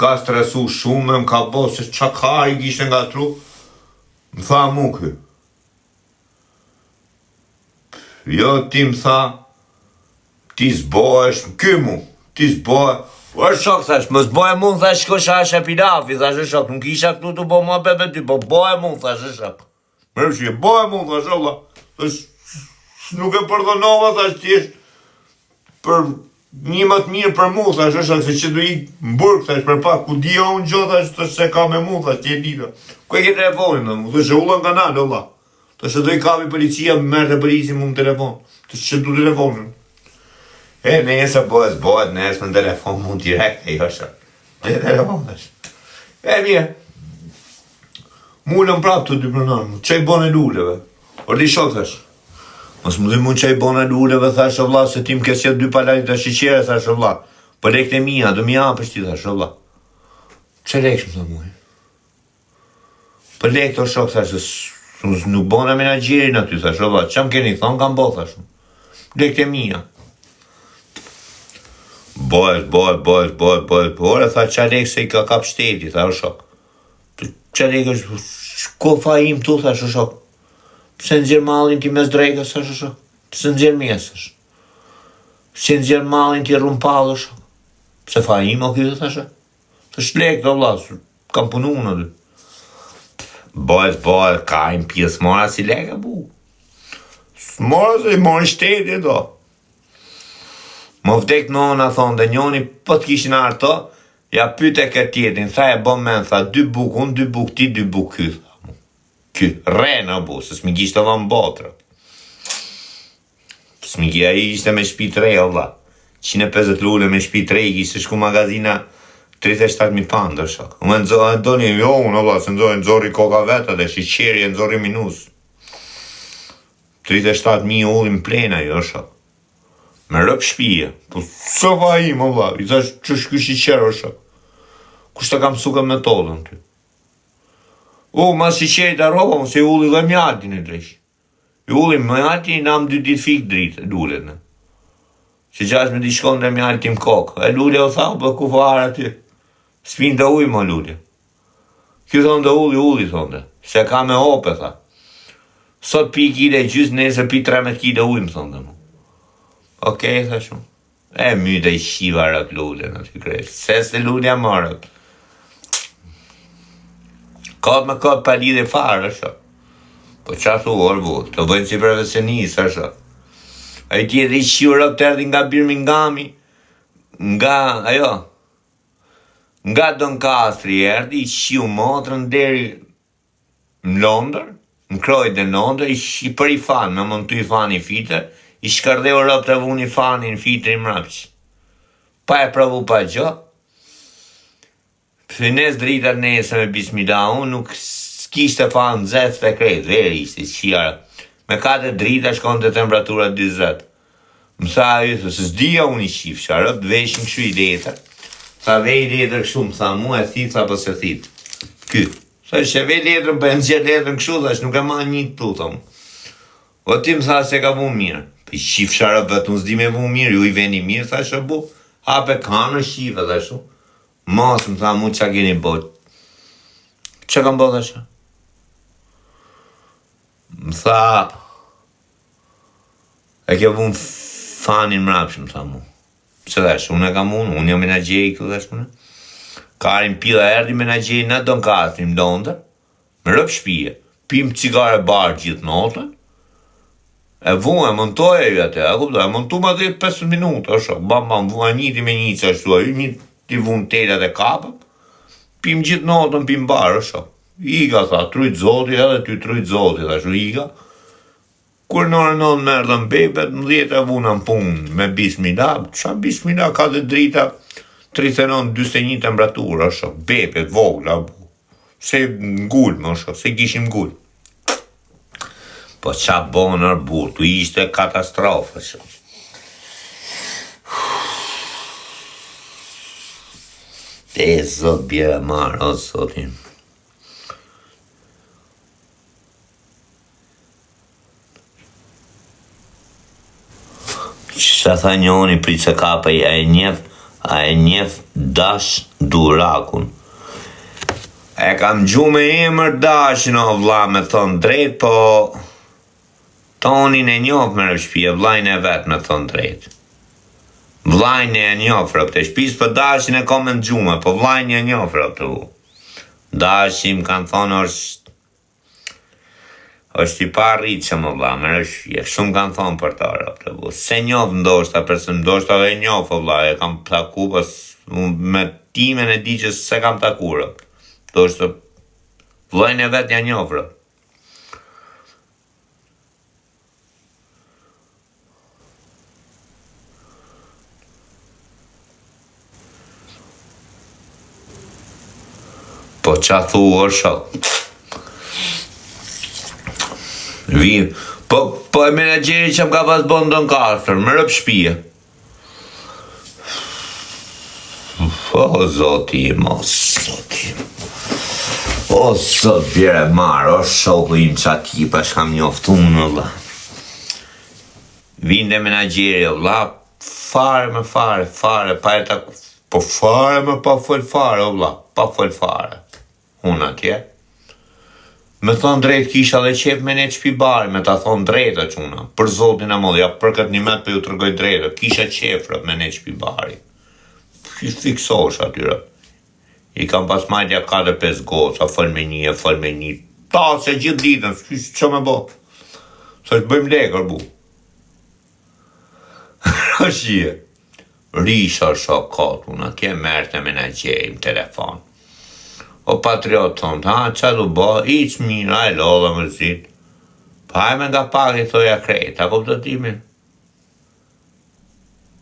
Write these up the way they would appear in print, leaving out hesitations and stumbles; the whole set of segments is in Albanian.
Ka stresu shumë, më ka bo se qa ka i kishte nga tru. Më tha mu kë. Jo, ti më tha, ti zbohesh, ky mu, ti zbohesh. O shok, thash, më zbohe mu, thash, shko shashe pilafi, thash, shok, nuk isha këtu të bo mua bebe ty, po bohe mu, thash, shok. Më rëshje, bohe mu, thash, ola, thash, nuk e përdonova, thash, ti esh për një më të mirë për mu, thash, shok, se që du i mburg, thash, për pak, ku di unë gjo, thash, se ka me mu, thash, ti e dita. Ku e ke telefonin, dhe mu, thash, ullën kanal, ola. Thash, do i kapi policia, më mërë të polici mu në telefon, thash, që du telefonin. E, nëse bëhet, nëse në telefon mund direkt, e josha. E telefon, thash. E, mirë. Mullën prap të dy prononë, që i bone lulleve. Por di shok, thash. Mos më dhe mund që i bone lulleve, thash, o vla, se ti më kesje dy palarit të shiqere, thash, o vla. Për lekt e mija, do mija për shti, thash, o vla. Që leksh më të muj? Për lekt o shok, thash, nuk bone menagjerin aty, thash, o vla. Që më keni thonë, kam bo, thash. Lekt e mija. Bëhet, por e tha qa lek se i ka kap shteti, tha o shok. Qa lek është, ko fa im tu, tha o shok. Pse në gjerë malin ti mes drejkës, tha o shok. Pse në gjerë mesësh. Pse në gjerë malin ti rumpallë, o shok. Pse fa im o kjo, tha o shok. Tha shlek të vlas, kam punu në dy. Bëhet, ka im pjesë mora si lek e bu. Mora se i mori shteti do. Më vdek nona, thonë, dhe njoni, po t'kishin arto, ja pyte këtë tjetin, tha e bom men, tha, 2 buk, unë 2 buk, ti 2 buk, ky, tha mu. Ky, re në bu, se s'mi kishtë të dhëmë botra. S'mi kja i ishte me shpi 3, Allah. 150 lule me shpi 3, kishtë shku magazina 37.000 pandë, shok. Unë e doni, jo, unë, Allah, se nëzori koka veta dhe shiqeri e nëzori minus. 37.000 ullim plena, jo, shok. Me rëp shpije, po së fa i më vla, i thash që shkysh i qërë është. Kushtë të kam suke metodën ty. Mas i qëri të rohën, se ulli dhe mjatin e dresh. I ulli mjatin i nam 2 dit fik dritë, lullet në. Që gjash me di shkon dhe mjatin më kokë. E lullet o tha, për ku farë aty. Spin të uj më lullet. Kjo thonë dhe ulli thonë dhe. Se ka me ope, tha. Sot pi kile gjysë, nese pi 13 kile uj më thonë dhe mu. Okej, tha shumë. E myte i shiva rët lullën aty krejtë. Se se lullja marët. Kod me kod pa lidhe farë, është. Po qa thu orë bu, të bëjnë si profesionistë, është. A i tjetë i shiva rët të erdi nga Birminghami, nga Doncaster erdi, i shiva motrën deri në Londër, në krojt e Londër, i për i fanë, me montu i fanë i fite, i shkardhe o rëp të vuni fanin fitri mrapq. Pa e pravu pa gjo. Fines dritat nese me bismillah, unë nuk s'kishte fanë zef të krejt, veri ishte qjara. Me 4 drita shkon të temperatura 20. Më tha e se s'dija unë i shif, sharëp, veshin këshu i letër. Tha vej letër këshu, më tha mu e thith, tha për se thith. Ky. Tha që vej letërën, për e nëzgjer letërën këshu, tha që nuk e ma një të tu, thom. O ti më tha se ka bu mirë. I shif sharëp vetë, unë s'di me vu mirë, ju i veni mirë, tha shë bu, hape kanë shife, dhe shu. Mos, më tha, mu qa keni bot. Që kam bot, dhe shë? Më tha, e ke vu në fanin mrapsh, më tha mu. Që dhe shë, unë e kam unë jam menagjeri këtu, dhe shë, Karin pila erdi menagjeri në Doncaster, në Londër, me rëp shpije, pim cigare barë gjithë notën, e vu e montoj e ju atë, e montu ma dhe 5 minuta, bam, vu e njiti me një që ashtu, ju njiti vu në telat e kapëm, pim gjithë notën, pim barë, Iga, tha, trujt zoti, edhe ty trujt zoti, tha, iga. Kur në orën mërë dhe mbebet, më 10 e vu në punë me bismillah, qa bismillah ka dhe drita 39-21 temperaturë, bebet, vogla, se ngull, se kishim ngull. Po qa bonër burë, tu ishte katastrofë, E zot bjera marë, o zotin. Që tha njoni, pri se ka pa e njef, A e njef Dash Durakun. E kam gju me emër Dashin o vlla me thonë drejt, po Tonin e njof me rëshpia, vlajnë e vetë me thonë drejt. Vlajnë e njof rëp të shpis, për Dashin e kom e në gjume, po vlajnë e njof rëp të u. Dashim kanë thonë është i pa rritë që më vla, me rëshpia, shumë kanë thonë për ta rëp të u. Se njof ndoshta, përse ndoshta dhe njof o vla, e kam taku, pas me timen e di që se kam taku rëp. Ndoshta vlajnë e vetë ja njof rëp. Po qa thu o shok. Po e menagjeri që më ka pas bon do në kastër, më rëp shpije. O zoti im, o zoti im. O zot bjere marë, o shoku im qa tipa shkam njoftu në vla. Vinde menagjeri o vla, fare, pa e ta... Po fare me pa fol fare o vla, pa fol fare. Unë atje. Me thonë drejt kisha dhe qef me ne qpi bari, me ta thonë drejta që una. Për zotin e modhe, ja për këtë një met për ju të rëgoj drejta. Kisha qefrët me ne qpi bari. Fiksosh atyre. I kam pas majtja 4-5 goca, fol me një. Ta se gjithë ditën, që me bo? Se që bëjmë lekër bu. Rëshje. Risha shok kotu, në ke merte me në gjejmë telefon. O patriot thonë, ha, qa du bo, iq mina e lodha mërzit. Pa hajme nga pak i thoja krejt, a kupto timin?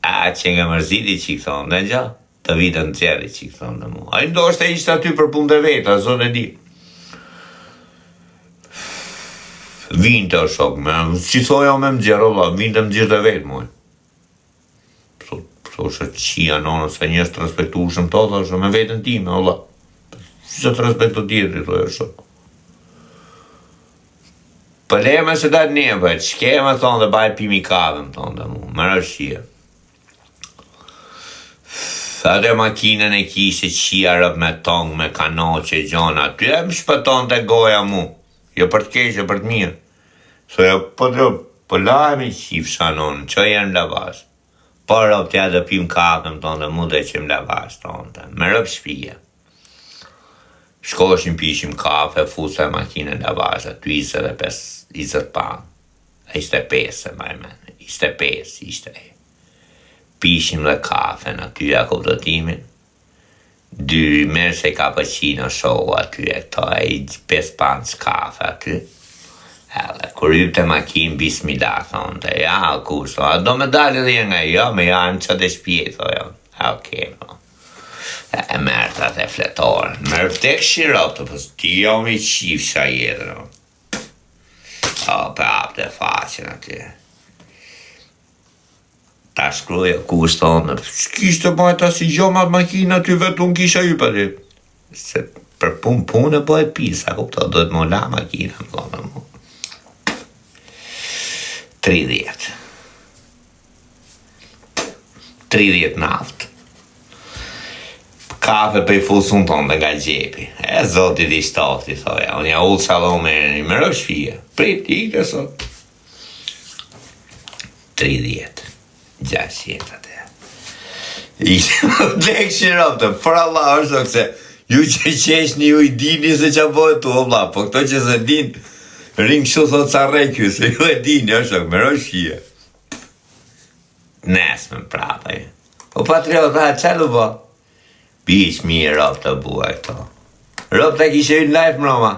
A që nga mërzit i qik thonë, dhe gja, të vitën tjeri qik thonë dhe mu. A i ndoshte ishte aty për punë dhe vetë, a zonë e di. Vinte o shok, si thoja me më gjerë, vinte më gjirë dhe vetë, muj. Thoshe qia nonë, se njështë të respektu shumë të, thoshe me vetën time, Allah. Si se të respektu tjetëri, thoshe shok. Pëlleme se datë neve, qke me thonë dhe baj pimi kave, më thonë dhe mu, më rëshqia. Atë makinën e kishe qia rëp me tongë, me kanoqe, gjona, ty e më shpëton të goja mu, jo për të keshe, për të mirë. Thoja, po lajme qifë shanonë, që jenë lavash. Por rëp tja dhe pim kake, më tonë dhe mu dhe që më lavash, tonë dhe, me rëp shpija. Shkoshim pishim kafe, fusa e makinën lavash, aty 25 pan. 25, ma e men, 25 ishte. Pishim dhe kafe në aty e kuptotimin. 2 merë se cappuccino show aty e këto, e 5 pancë kafe aty. Edhe, kur yp të makin, bismillah, thonë të, ja, kushto, a do me dalë dhe nga, jo, me janë që të shpje, thonë, okej, no. E mërë të atë fletorën, mërë vtek shirot, të pës, ti jo me qif qa jetë, no. O, për apë të faqen aty. Ta shkruja kushto, në, kishtë majta si gjo ma makina, ty vetë unë kisha yp aty. Se për punë e bëhet pisa, kupto, do të më la makina, më thonë, mu. 30 naftë. Kafe për i fusun tonë dhe nga gjepi. E zotit i shtoti, thoja. Unë ja ullë salome e më rëshfia. Prit, i këtë sot. 30. 600 atë. Ishte më dhek shirop të, për Allah është se ju që qesh një ju i dini se që bëhet tu, obla, po këto që se din, ringë shu thot sa rekju, se ju e dini, është me rëshfia. Nesme më prapa, po patriot, që lu bo? Bish mirë rop të bua këto. Rop të kishe në live mroma.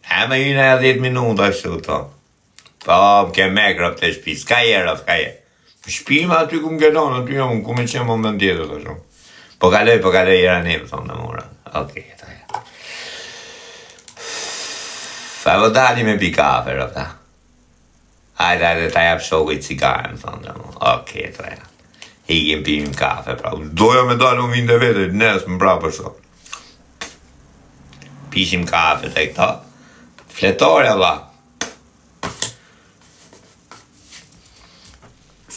E me ynë e 10 minuta kështu to. Po, më ke mek rop të shpi. Ska je rop, ska je. Shpi ma aty ku më gëllon, aty jo, ku me qenë më më ndjetë të shumë. Po kaloj, jera ne, më thonë në mura. Okej, të ja. Fa vë dali me pi kafe, rop ta. Hajde, ta jap shoku i cigarë, më thonë në mura. Okej, të ja. Hikim pimim kafe, pra. Doja me dalë unë vinde vete, nesë më pra për shumë. Pishim kafe të këta. Fletore, va.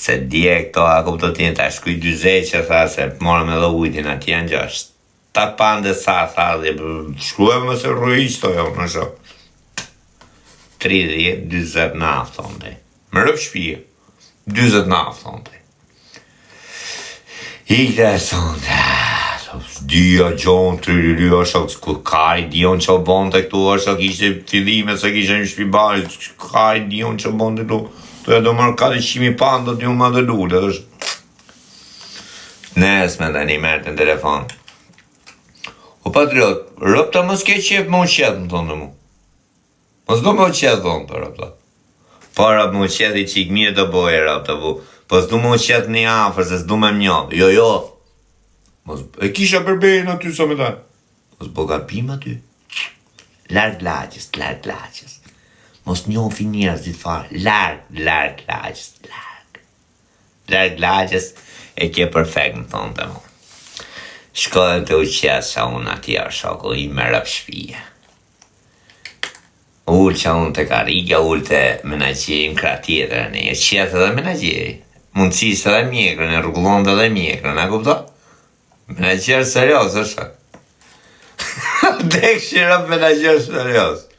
Se dje këto, a kupto t'in, ta shkuj 20 që tha se morëm edhe ujtin, ati janë gjasht. Ta pande sa, tha, dhe shkruaj më se rrujsto, jo, në shok. 30, 20 naftë, thonë dhe. Më rëpë shpije, 20 naftë, thonë dhe. I këtë e thonë dhe, dhja gjonë, 3 o shok, kari dion që o bonte këtu, o shok, ishte fillime se kishe një shpibari, kari dion që o bonte këtu. Të e do mërë 400.000 pandë, do t'ju më dhe lullë, Nesme dhe një mërë të në telefon. O patriot, rëpë të mos ke qef më qetë, më thonë dhe mu. Mos do më qetë, thonë të rëpë të. Po rëpë më qetë i qikë mirë të bojë, rëpë të bu. Po s'du më qetë një afer, se s'du me mnjovë. Jo. E kisha përbejnë aty, sa me ta. Mos bo gabim aty. Larg lagjës. Mos njofi njerëz ditë farë, larg lagjës, larg lagjës, e ke perfekt, më thonë të mu. Shkodhen të uqesa unë atje o shoko, i me rëpë shpije. Ullë që unë të karigja, ullë të menagjeri më kra tjetër, ne e qetë edhe menagjeri. Mundësisë edhe mjekrën, e rrugullon edhe mjekrën, a kupto? Menagjerë serios, o shok. Dek shirë menagjerë serios.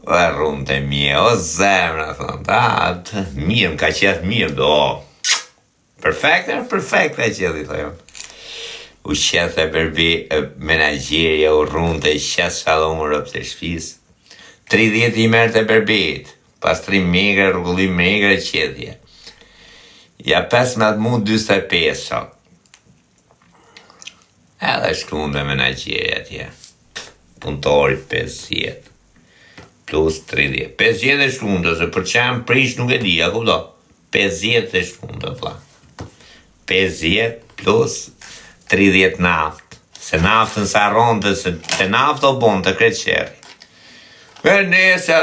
O e rrumë të mje, o zemra, thonë, mirë, më ka qetë mirë, do. Perfekte e qetë, i thonë. U qetë e përbi menagjerja, u rrumë të qetë shalom rëpë të shpis. 30 i mërë të përbit, pas 3 megre, rrugullim megre qedhje. Ja 15 mu 25, shok. Edhe shkrumë dhe menagjerja tje. Puntori 50. Plus 30. 50 e shkundë, se për që jam prish nuk e di, a kupto? 50 e shkundë, vla. 50 plus 30 naftë. Se naftën sa ronde, se të naftë o bon të kretë qeri. E nese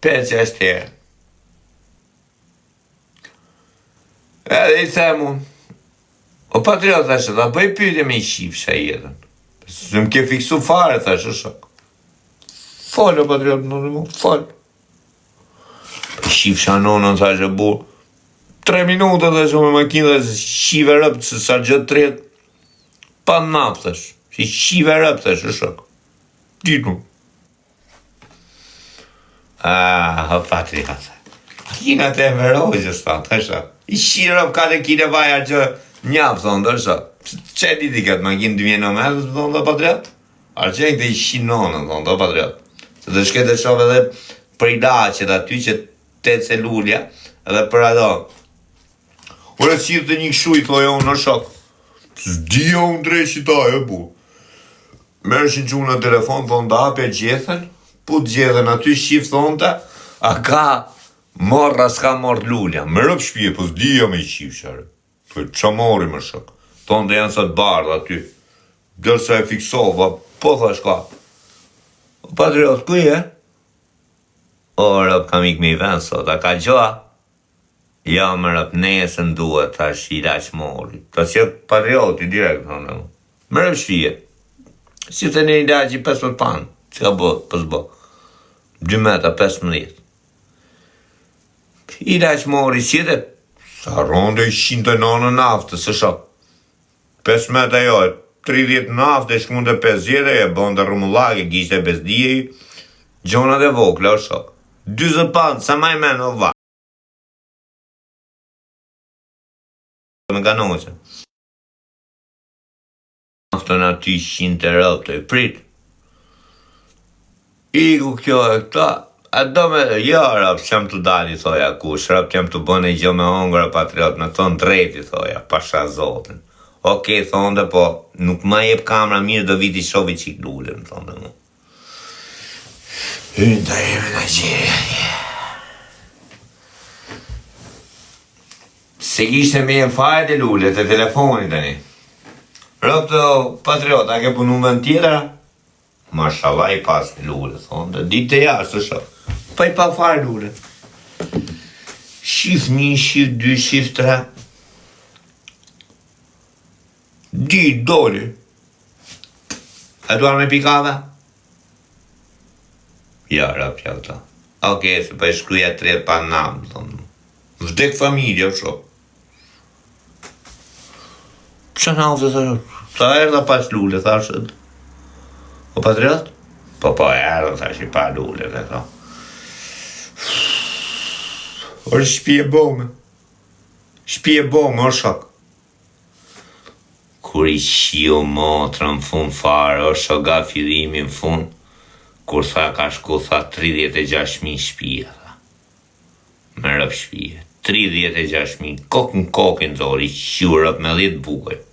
5-6 herë. Edhe i themu, o patriot, thashe, da bëj pyetje me i shifësha jetën. Se më ke fiksu fare, thashe, shok. Falë, patriot, në mu, falë. Shifësha nonën, thashe, burë. 3 minuta, thashe, me makinë, dhe shive rëpë, se sa gjëtë tretë. Pa naftë, thashe. Si shive rëpë, thashe, shok. Ditu. O patriot. Kina të e verojës, thashe. I shirë rëpë, ka të kine vaja që njafë, thonë, thashe. Që e diti këtë makinë 2009, thonë, dhe patriot? Arqenjë të i shinonën, thonë, dhe patriot. Se të shkete shove edhe për i daqet aty që të celulja edhe për ato. Ure si të një këshu i thoja unë në shok. S'dia unë dreqi ta e bu. Mershin që unë në telefon, thonë da apja gjethen, put gjethen aty shif thonë ta, a ka morra s'ka morë lullja. Me rëpë shpje, po s'dia me i shif share. Po që mori më shok. Thonë dhe janë sa të bardh aty. Dërsa e fiksova, po thash ka. Patriot, kuj e? O, rëpë kam ik me i ven sot, a ka gjoa? Ja, më rëpë nesën duhet, ta shira që mori. Ta që patrioti direkt, thonë. Më rëpë shpije. Si të një ilaqi 15 panë, që ka bë, pësë bë. 2 meta, 15. Ilaq mori, si dhe, sa ronde i 109 naftë, së shok. 5 meta joj, 30 naftë e shkun të 50 e bon të rumullake, gjishtë e bezdije, gjona dhe vokle, o shok. 20 panë, sa maj men, o va. Me kanoqe. Naftën aty 100 rëpë të i prit. Iku kjo e këta, a do me, ja rëpë, që jam të dali, thoja kush, rëpë që jam të bëne i gjë me ongra patriot, me thonë drejti, thoja, pasha zotin. Okej, thonë dhe po, nuk ma jep kamera mirë do viti shovi qik lullën, thonë dhe mu. Hynë të jemi në gjirë. Se kishte me jenë fajt e lullët e telefonit të një. Rëpë të patriot, a ke punu më në tjetëra? Mashallah i pas lullët, thonë dhe ditë të jashtë të shok. Pa i pa fare lullët. Shif 1, shif 2, shif 3. Di, doli. A duar me pikave? Ja, rëpja këta. Oke, se pa i shkruja 3 pa namë, thonë. Vdek familja, sho. Që na uvë të sa erdha pas lule, thashët. O patriot? Po erdha, thash I pa lule, dhe tha. Orë shpi e bome. Shpi e bome, o shok. Kur I qio motra në fund fare, o shok ga fillimi në fund, kur tha ka shku, tha 36.000 shpia, tha. Me rëp shpia. 36.000, kokën zori, qurët me 10 bukoj.